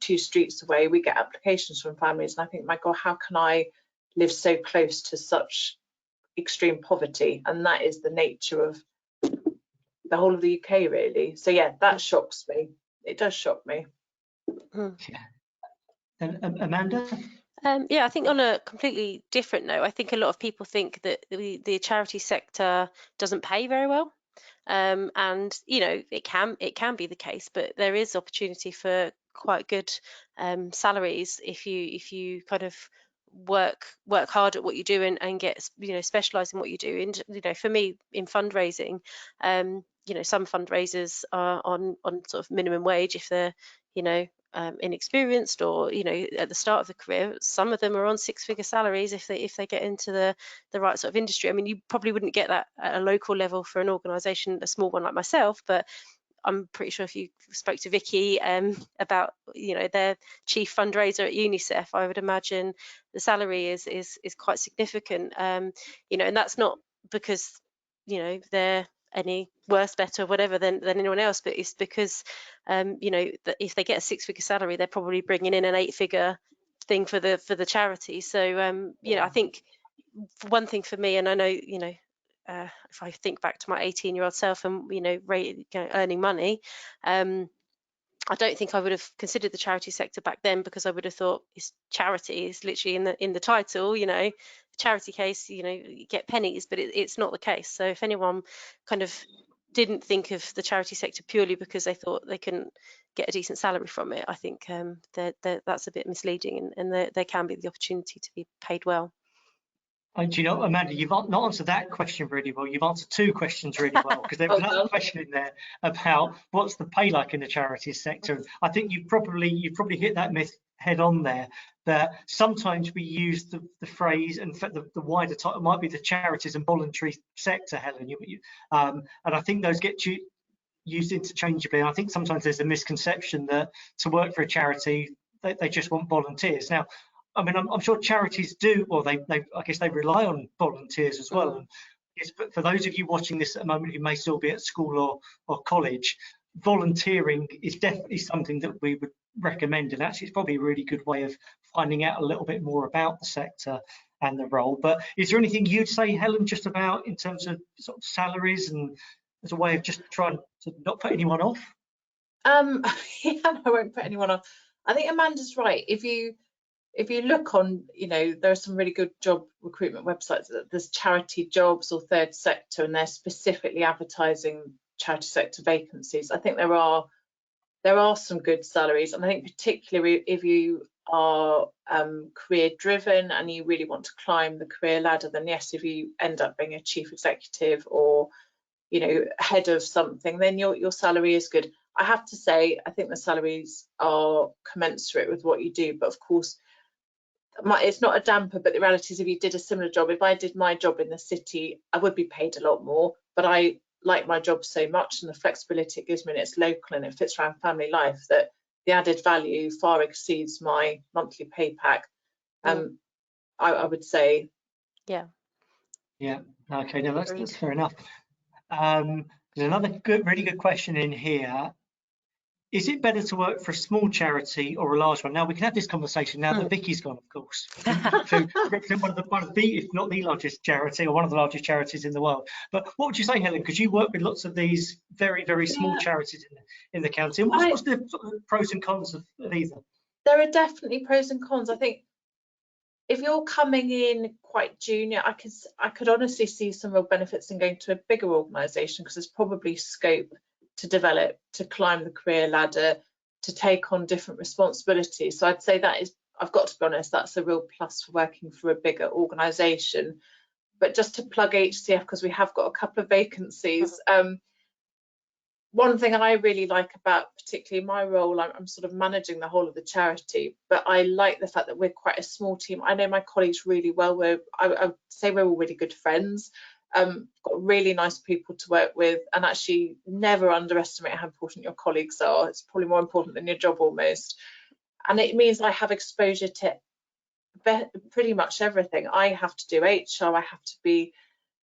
2 streets away, we get applications from families. And I think, my God, how can I live so close to such extreme poverty? And that is the nature of the whole of the UK, really. So yeah, that shocks me. It does shock me. Yeah. And Amanda? Yeah, I think on a completely different note, I think a lot of people think that the charity sector doesn't pay very well. And it can be the case, but there is opportunity for quite good salaries if you kind of work hard at what you do and get specialize in what you do. And for me in fundraising, some fundraisers are on sort of minimum wage if they're inexperienced, or at the start of the career. Some of them are on 6-figure salaries if they get into the right sort of industry. I mean, you probably wouldn't get that at a local level for an organisation, a small one like myself, but I'm pretty sure if you spoke to Vicky about their chief fundraiser at Unicef, I would imagine the salary is quite significant. And that's not because they're any worse, better, whatever than anyone else, but it's because that if they get a 6-figure salary, they're probably bringing in an 8-figure thing for the charity. So I think one thing for me, and I know if I think back to my 18-year-old self and earning money, I don't think I would have considered the charity sector back then, because I would have thought it's charity, it's literally in the title, charity case, you get pennies, but it's not the case. So if anyone kind of didn't think of the charity sector purely because they thought they couldn't get a decent salary from it, I think that's a bit misleading, and there can be the opportunity to be paid well. And Amanda, you've not answered that question really well. You've answered 2 questions really well, because there was another question in there about what's the pay like in the charity sector. I think you've probably hit that myth head on there, that sometimes we use the phrase, and the wider title might be the charities and voluntary sector, Helen. And I think those get used interchangeably. And I think sometimes there's a misconception that to work for a charity, they just want volunteers. Now, I mean, I'm sure charities do, or I guess they rely on volunteers as well. Yes, but for those of you watching this at the moment who may still be at school or college, volunteering is definitely something that we would recommend, and actually it's probably a really good way of finding out a little bit more about the sector and the role. But is there anything you'd say, Helen, just about in terms of sort of salaries, and as a way of just trying to not put anyone off? Yeah, I won't put anyone off. I think Amanda's right. If you look on, there are some really good job recruitment websites. There's charity jobs or third sector, and they're specifically advertising charity sector vacancies. I think there are some good salaries, and I think particularly if you are career driven and you really want to climb the career ladder, then yes, if you end up being a chief executive or head of something, then your salary is good. I have to say, I think the salaries are commensurate with what you do, but of course it's not a damper, but the reality is if you did a similar job, if I did my job in the city, I would be paid a lot more, but I like my job so much and the flexibility it gives me, and it's local and it fits around family life, that the added value far exceeds my monthly pay pack. I would say. Yeah. Okay, no, that's fair enough. There's another really good question in here. Is it better to work for a small charity or a large one? Now we can have this conversation now that Vicky's gone, of course, to represent one of the, if not the largest charity, or one of the largest charities in the world. But what would you say, Helen? Because you work with lots of these very, very small charities in the county. And what's the sort of pros and cons of either? There are definitely pros and cons. I think if you're coming in quite junior, I could honestly see some real benefits in going to a bigger organisation, because there's probably scope to develop, to climb the career ladder, to take on different responsibilities. So I'd say that is, I've got to be honest, that's a real plus for working for a bigger organisation. But just to plug HCF, because we have got a couple of vacancies, one thing I really like about particularly my role, I'm sort of managing the whole of the charity, but I like the fact that we're quite a small team. I know my colleagues really well. I would say we're all really good friends. got really nice people to work with, and actually never underestimate how important your colleagues are. It's probably more important than your job almost. And it means I have exposure to pretty much everything. I have to do HR, I have to be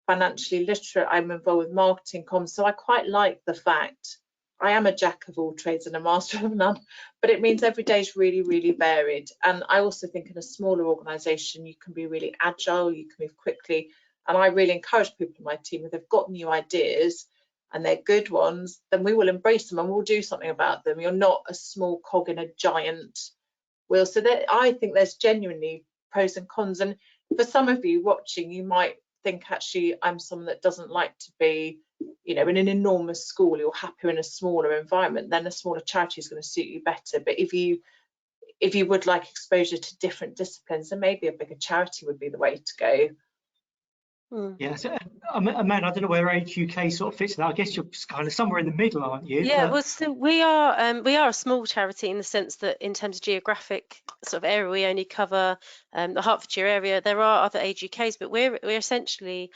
financially literate, I'm involved with marketing comms. So I quite like the fact I am a jack of all trades and a master of none, but it means every day is really, really varied. And I also think in a smaller organisation, you can be really agile, you can move quickly. And I really encourage people in my team, if they've got new ideas and they're good ones, then we will embrace them and we'll do something about them. You're not a small cog in a giant wheel. So that, I think there's genuinely pros and cons. And for some of you watching, you might think, actually, I'm someone that doesn't like to be, you know, in an enormous school. You're happier in a smaller environment. Then a smaller charity is going to suit you better. But if you would like exposure to different disciplines, then maybe a bigger charity would be the way to go. Yeah, so, Amanda, I don't know where Age UK sort of fits in that. I guess you're kind of somewhere in the middle, aren't you? Yeah, well, so we are a small charity in the sense that in terms of geographic sort of area, we only cover the Hertfordshire area. There are other Age UKs, but we're essentially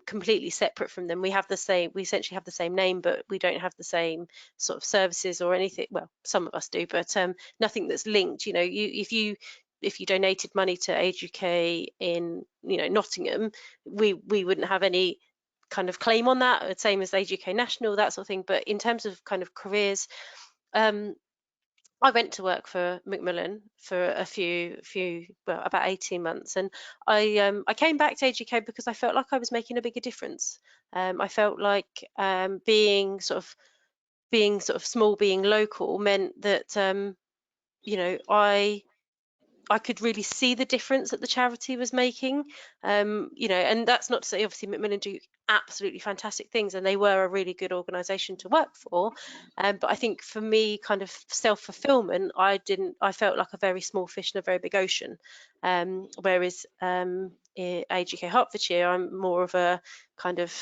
completely separate from them. We essentially have the same name, but we don't have the same sort of services or anything. Well, some of us do, but nothing that's linked. You know, if you donated money to Age UK in, you know, Nottingham, we wouldn't have any kind of claim on that, same as Age UK National, that sort of thing. But in terms of kind of careers, I went to work for Macmillan for about 18 months, and I came back to Age UK because I felt like I was making a bigger difference. I felt like being sort of small, being local meant that you know, I could really see the difference that the charity was making, you know, and that's not to say obviously Macmillan do absolutely fantastic things and they were a really good organisation to work for, but I think for me, kind of self-fulfilment, I felt like a very small fish in a very big ocean, whereas Age UK Hertfordshire, I'm more of a kind of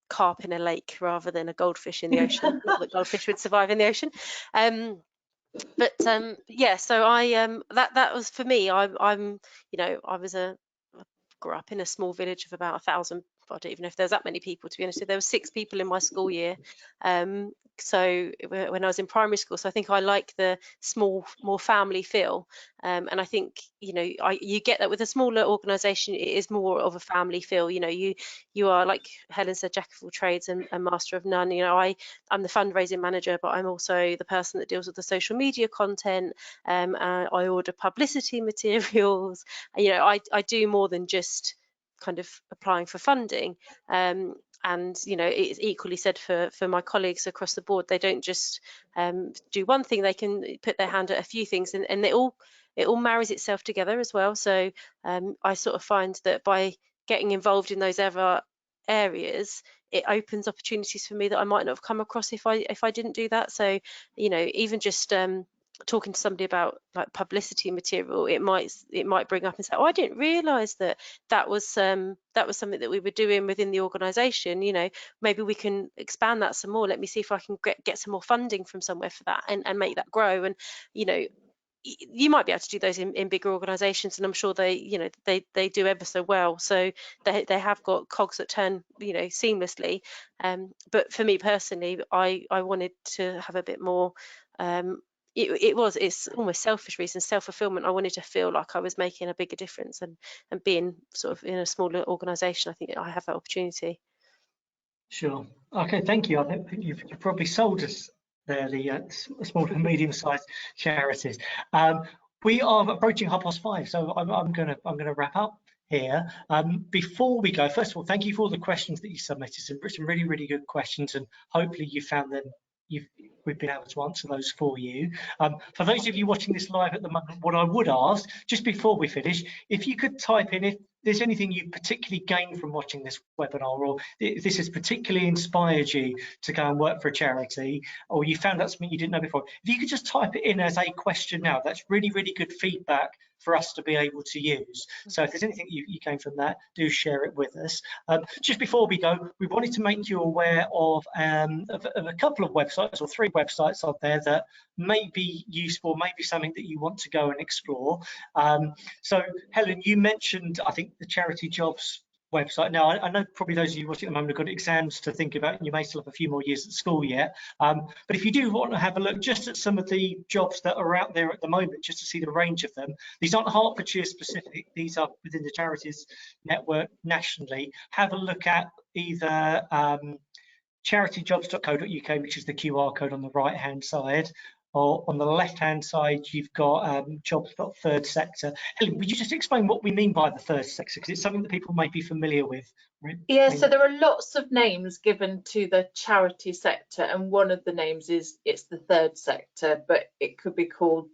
carp in a lake rather than a goldfish in the ocean. Not that goldfish would survive in the ocean. But yeah, so that was for me. I'm you know, I grew up in a small village of about 1,000. I don't even know if there's that many people, to be honest. There were 6 people in my school year. So when I was in primary school, so I think I like the small, more family feel. And I think, you know, you get that with a smaller organisation. It is more of a family feel. You know, you are, like Helen said, jack of all trades and master of none. You know, I'm the fundraising manager, but I'm also the person that deals with the social media content. I order publicity materials. You know, I do more than just kind of applying for funding. And you know, it's equally said for my colleagues across the board. They don't just do one thing, they can put their hand at a few things, and it all marries itself together as well. So I sort of find that by getting involved in those other areas, it opens opportunities for me that I might not have come across if I didn't do that. So, you know, even just talking to somebody about like publicity material, it might bring up and say, oh, I didn't realize that was something that we were doing within the organization. You know, maybe we can expand that some more. Let me see if I can get some more funding from somewhere for that and make that grow. And, you know, you might be able to do those in bigger organizations, and I'm sure they do ever so well. So they have got cogs that turn, you know, seamlessly. But for me personally, I wanted to have a bit more it's almost selfish reasons, self-fulfillment. I wanted to feel like I was making a bigger difference, and being sort of in a smaller organisation, I think I have that opportunity. Sure. Okay, thank you. I think you've probably sold us there, the small and medium-sized charities. We are approaching 5:30, so I'm gonna wrap up here. Before we go, first of all, thank you for all the questions that you submitted. Some really, really good questions, and hopefully you found them. We've been able to answer those for you. For those of you watching this live at the moment, what I would ask, just before we finish, if you could type in if there's anything you particularly gained from watching this webinar, or if this has particularly inspired you to go and work for a charity, or you found out something you didn't know before, if you could just type it in as a question now, that's really, really good feedback for us to be able to use. So if there's anything you gained from that, do share it with us. Just before we go, we wanted to make you aware of a couple of websites, or 3 websites out there that may be useful, maybe something that you want to go and explore. So Helen, you mentioned, I think, the charity jobs website. Now, I know probably those of you watching at the moment have got exams to think about, and you may still have a few more years at school yet. But if you do want to have a look just at some of the jobs that are out there at the moment, just to see the range of them, these aren't Hertfordshire specific, these are within the Charities network nationally. Have a look at either charityjobs.co.uk, which is the QR code on the right hand side, or on the left hand side you've got jobs.third sector. Helen, would you just explain what we mean by the third sector, because it's something that people might be familiar with? Yeah, so there are lots of names given to the charity sector, and one of the names is it's the third sector, but it could be called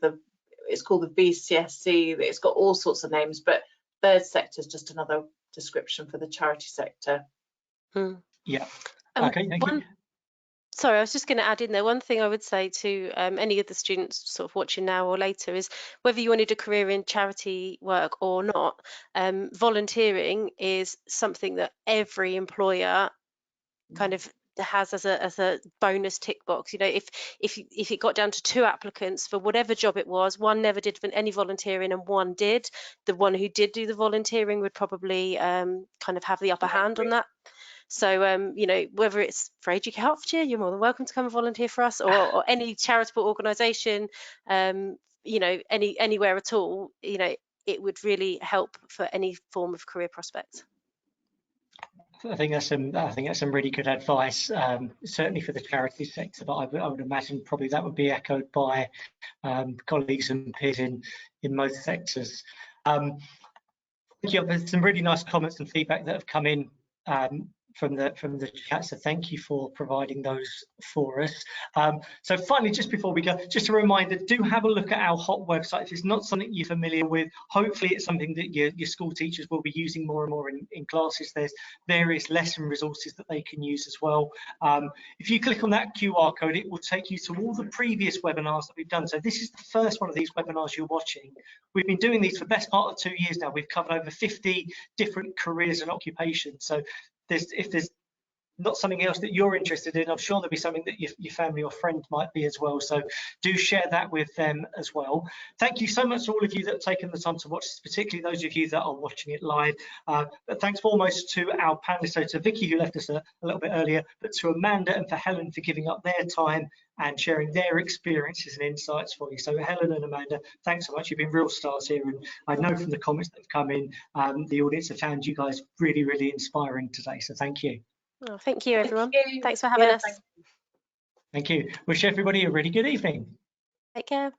it's called the VCSC. It's got all sorts of names, but third sector is just another description for the charity sector. Yeah. Okay, thank you. Sorry, I was just going to add in there, one thing I would say to any of the students sort of watching now or later is whether you wanted a career in charity work or not, volunteering is something that every employer kind of has as a bonus tick box. You know, if it got down to 2 applicants for whatever job it was, one never did any volunteering and one did, the one who did do the volunteering would probably kind of have the upper hand on that. So, you know, whether it's for Age UK Hertfordshire, you're more than welcome to come and volunteer for us, or any charitable organisation, you know, anywhere at all. You know, it would really help for any form of career prospects. I think that's some really good advice, certainly for the charity sector, but I would imagine probably that would be echoed by colleagues and peers in most sectors. Thank you. There's some really nice comments and feedback that have come in from the chat, so thank you for providing those for us. So finally, just before we go, just a reminder, do have a look at our HOT website. If it's not something you're familiar with, hopefully it's something that your school teachers will be using more and more in classes. There's various lesson resources that they can use as well. If you click on that QR code, it will take you to all the previous webinars that we've done. So this is the first one of these webinars you're watching. We've been doing these for the best part of 2 years now. We've covered over 50 different careers and occupations. So if there's not something else that you're interested in, I'm sure there'll be something that your family or friend might be as well. So do share that with them as well. Thank you so much to all of you that have taken the time to watch this, particularly those of you that are watching it live. But thanks foremost to our panelists, so to Vicky, who left us a little bit earlier, but to Amanda and for Helen for giving up their time and sharing their experiences and insights for you. So Helen and Amanda, thanks so much. You've been real stars here, and I know from the comments that have come in, the audience have found you guys really, really inspiring today. So thank you. Oh, thank you, everyone. Thank you. Thanks for having us. Thank you. Wish everybody a really good evening. Take care.